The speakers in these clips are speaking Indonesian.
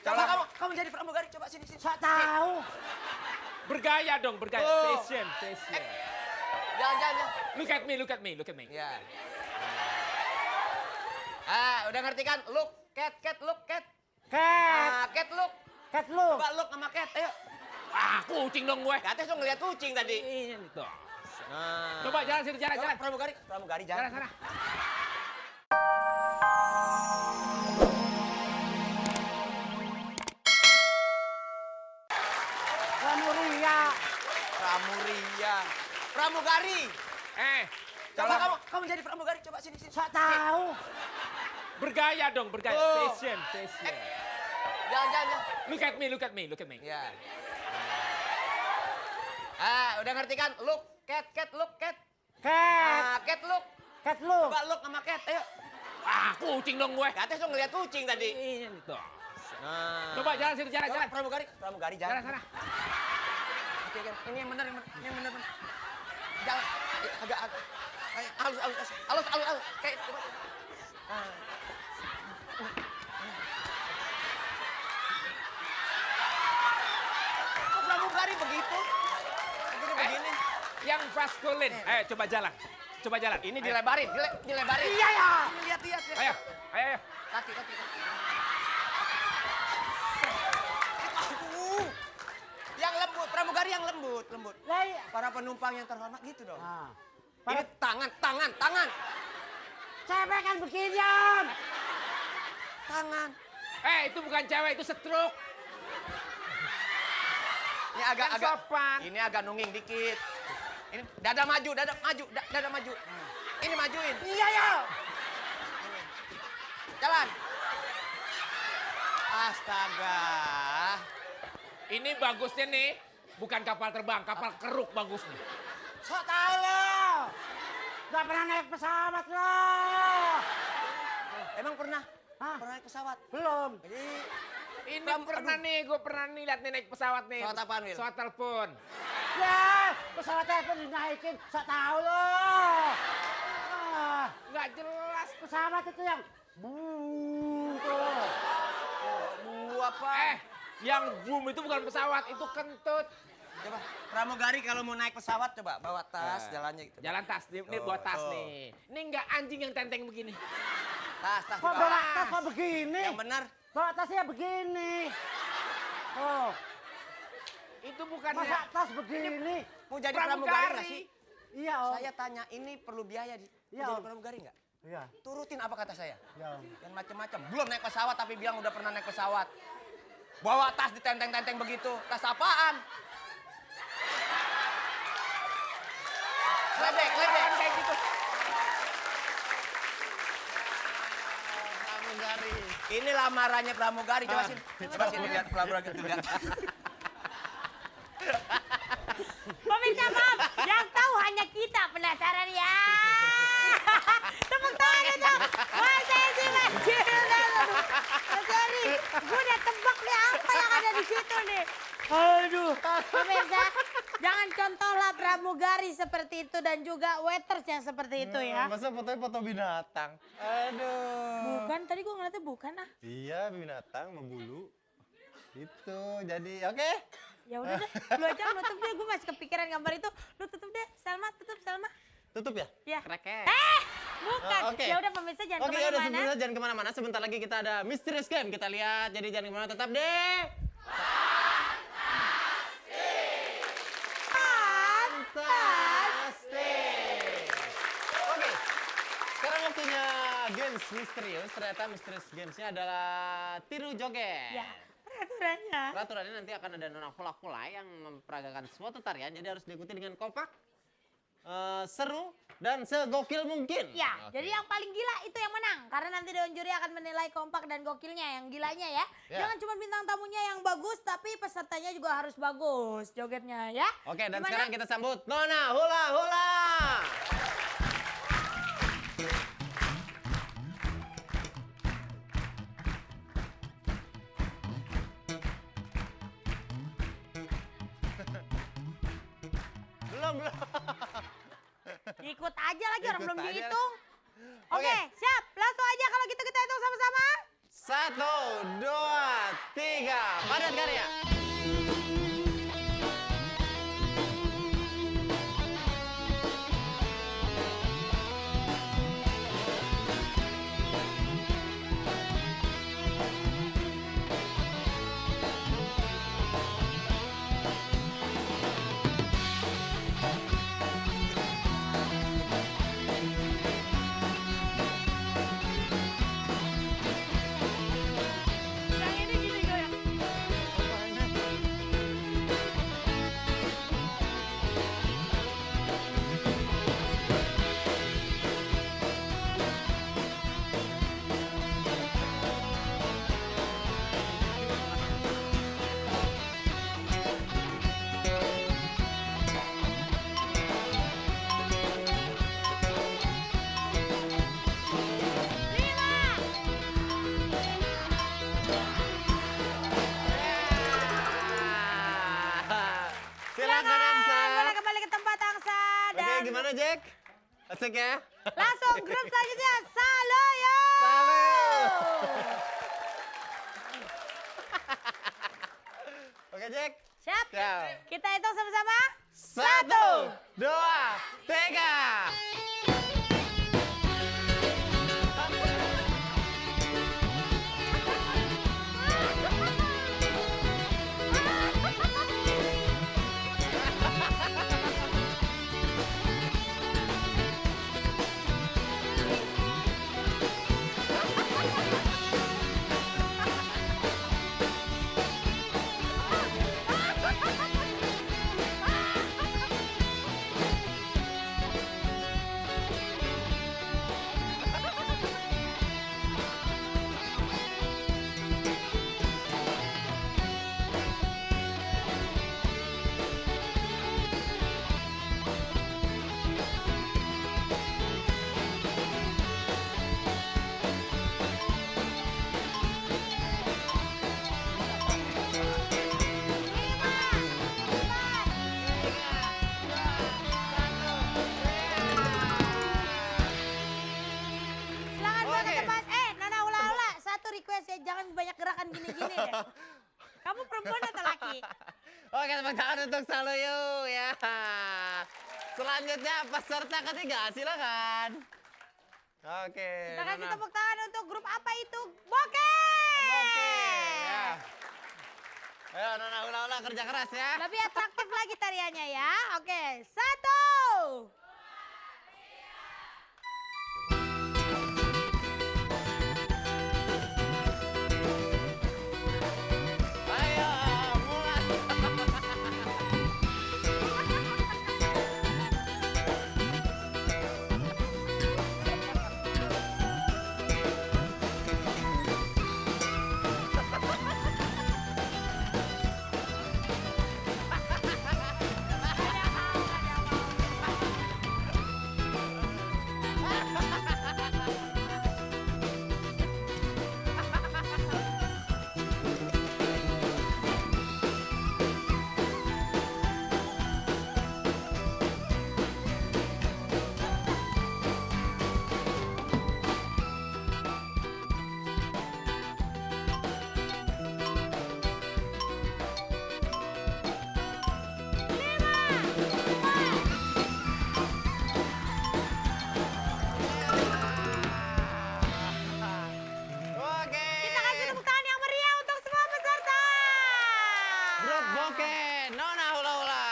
Coba kamu jadi pramugari, coba sini. Sok tahu. Bergaya dong, bergaya. Oh. Fashion. Jangan. Look at me. Ya. Udah ngerti kan? Look, look, cat. Cat look. Cat lu. Coba look sama cat, ayo. Kucing dong gue. Katanya suka ngeliat kucing tadi. Ini tuh. Nah. Coba jalan sini, jalan. Pramugari Jalan jalan. sana. Pramugari. Coba Kamu jadi pramugari, coba sini. Sok tahu. bergaya dong, bergaya. Oh. Fashion. Jangan. Look at me. Ya. Udah ngerti kan? Look, cat, look, cat. Cat look. Cat lu. Coba look sama cat, ayo. Kucing dong gue. Katanya suka ngeliat kucing tadi. Ini tuh. Nah. Coba jalan sini, jalan. Pramugari Jalan jalan. sana. Oke, ini yang benar. Jalan. Agak. Halus. Kayak coba. Kok pramugari begitu? Begini. Yang maskulin. Ayo coba jalan. Ini dilebarin. Iya ya. Ini lihat. Ayo. Kaki. Aduh. Yang lembut, pramugari yang lembut. Lah iya. Para penumpang yang terhormat gitu dong. Nah. Ini tangan. Cewek kan beginian. Tangan. Itu bukan cewek, itu stroke. Ini agak Kan sopan. Ini agak nungging dikit. Ini dada maju. Ini majuin. Iya ya. Jalan. Astaga. Ini bagusnya nih, bukan kapal terbang, kapal keruk bagusnya. Sok tahu lo. Gak pernah naik pesawat lo. Emang pernah? Hah? Pernah naik pesawat? Belum. Jadi Ini gue pernah nih lihat nih naik pesawat nih. Pesawat apaan, Wil? Pesawat telepon. Ya, pesawat telepon dinaikin. Sok tahu lo. Nggak jelas. Pesawat itu yang tuh. Bu apa? Yang boom itu bukan pesawat, itu kentut. Coba pramugari kalau mau naik pesawat coba bawa tas jalannya gitu. Jalan tas, ini buat tas nih. Ini nggak anjing yang tenteng begini. Tas. Kok bawa tas kok begini? Yang benar. Bawa tasnya begini. Oh, Itu bukan masa tas begini? Mau jadi pramugari nggak sih? Iya om. Saya tanya ini perlu biaya di Iya, jadi Om. pramugari nggak? Iya. Turutin apa kata saya? Iya om. Yang macam-macam. Belum naik pesawat tapi bilang udah pernah naik pesawat. Bawa tas ditenteng-tenteng begitu. Tas apaan? Ledek. kayak gitu. Pramugari. Ini lamarannya pramugari. Coba sini lihat pramugari itu lihat. Pemirsa maaf, yang tahu hanya kita penasaran ya. Tepuk tangan itu. Mas Ezi, Mas Gildan. Mas Eri, gue udah tebak nih apa yang ada di situ nih. Aduh, pemirsa, jangan contohlah pramugari seperti itu dan juga waiters yang seperti itu ya. Masa fotonya foto binatang? Aduh. Bukan, tadi gue ngeliatnya bukan ah. Iya, binatang membulu. Itu, jadi oke. Ya udah deh, lu aja nutup deh, gue masih kepikiran gambar itu. Lu tutup deh, Salma, tutup Salma. Tutup ya? Ya. Kreket. Bukan. Oke. Ya udah pemirsa jangan Oke, udah kemana-mana. sebentar jangan kemana-mana. Sebentar lagi kita ada Mysterious Game. Kita lihat, jadi jangan kemana, tetap deh. Fantastic. Oke, sekarang waktunya games misterius. Ternyata misterius gamesnya adalah tiru joget. Ya, peraturannya. Peraturannya nanti akan ada nona pola-pola yang memperagakan suatu tarian. Jadi harus diikuti dengan kompak, seru, dan segokil mungkin. Ya, Oke. jadi yang paling gila itu yang menang. Karena nanti Dewan Juri akan menilai kompak dan gokilnya, yang gilanya ya. Ya. Jangan cuma bintang tamunya yang bagus, tapi pesertanya juga harus bagus jogetnya ya. Oke, dan Gimana? sekarang kita sambut Nona Hula Hula. Belum. Ikut aja lagi, orang Ikut belum aja. dihitung. Oke. Oke, siap. Langsung aja kalau gitu kita hitung sama-sama. 1, 2, 3. Padat karya. Yang ini gini goyang. Silakan Angsa. Boleh kembali ke tempat Angsa. Oke, Dan gimana Jack? Asik ya? langsung grup selanjutnya Saloyo. Oke Jack. Siap? Siap. Kita hitung sama-sama. 1, 2, 3. Silakan buat ke Oke. tempat. Nona Ula-Ula, satu request ya, jangan banyak gerakan gini-gini deh. Kamu perempuan atau laki? Oke, tepuk tangan untuk Saloyo ya. Selanjutnya peserta ketiga, silakan. Oke. Kita kasih Nona. tepuk tangan untuk grup apa itu? Bokeh! Oke. Ya. Ayo Nona Ula-Ula kerja keras ya. Lebih atraktif lagi tariannya ya. Oke, 1. Ayo, mulai. Oke. Kita kasih tepuk tangan yang meriah untuk semua peserta. Grup Bokeh, Nona Ula-Ula.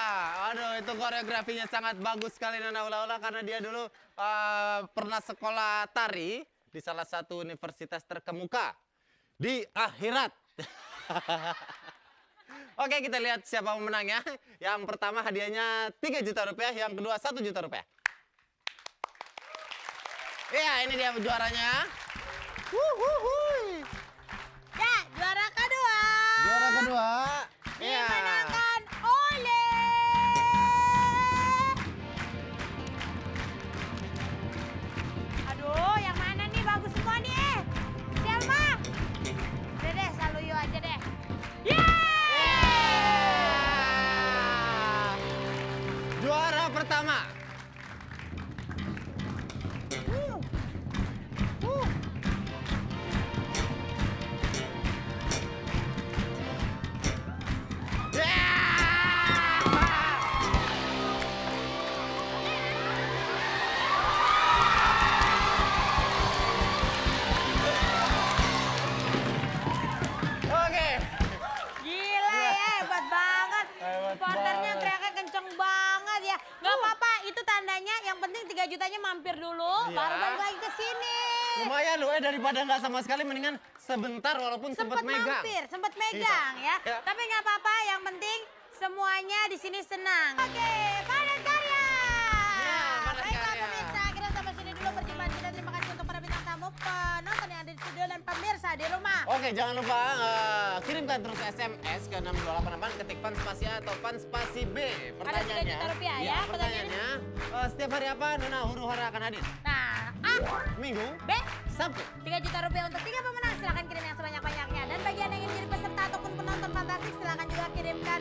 Aduh, itu koreografinya sangat bagus sekali Nona Ula-Ula karena dia dulu pernah sekolah tari di salah satu universitas terkemuka di akhirat. Oke, kita lihat siapa pemenangnya. Yang pertama hadiahnya 3 juta rupiah, yang kedua 1 juta rupiah. Iya, ini dia juaranya. Ya, juara kedua. Juara kedua. Iya. Dimenangkan oleh aduh, yang mana nih? Bagus semua nih. Selma. Udah deh, Saloyo aja deh. Juara pertama. dulu, Iya. baru balik lagi ke sini. Lumayan loh, daripada nggak sama sekali mendingan sebentar walaupun sempat megang. Sempat megang ya. Iya. Tapi nggak apa-apa, yang penting semuanya di sini senang. Oke, padat karya. Ya, padat Baiklah karya. pemirsa, kita sampai sini dulu perjumpaan kita. Terima kasih untuk para bintang tamu, penonton yang ada di studio dan pemirsa di rumah. Oke, jangan lupa kirimkan terus SMS ke 6288 ketik Pan spasi A atau Pan spasi B. Pertanyaannya. 3 juta rupiah ya, Iya, pertanyaannya. Setiap hari apa Nona Huru Hara akan hadir? Nah, A, Minggu, B, Sabtu. 3 juta rupiah untuk 3 pemenang. Silakan kirim yang sebanyak-banyaknya. Dan bagi Anda yang ingin jadi peserta ataupun penonton fantastik, silakan juga kirimkan.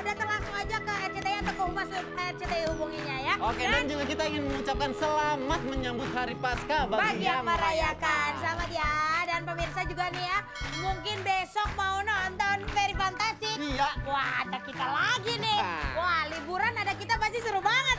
Datang langsung aja ke RCTI atau ke Humas RCTI hubunginya ya. Oke, dan juga kita ingin mengucapkan selamat menyambut Hari Paskah bagi yang merayakan. Selamat ya. Dan pemirsa juga nih ya, mungkin besok mau nonton Very Fantastic. Iya. Wah, ada kita lagi nih. Wah, liburan ada kita pasti seru banget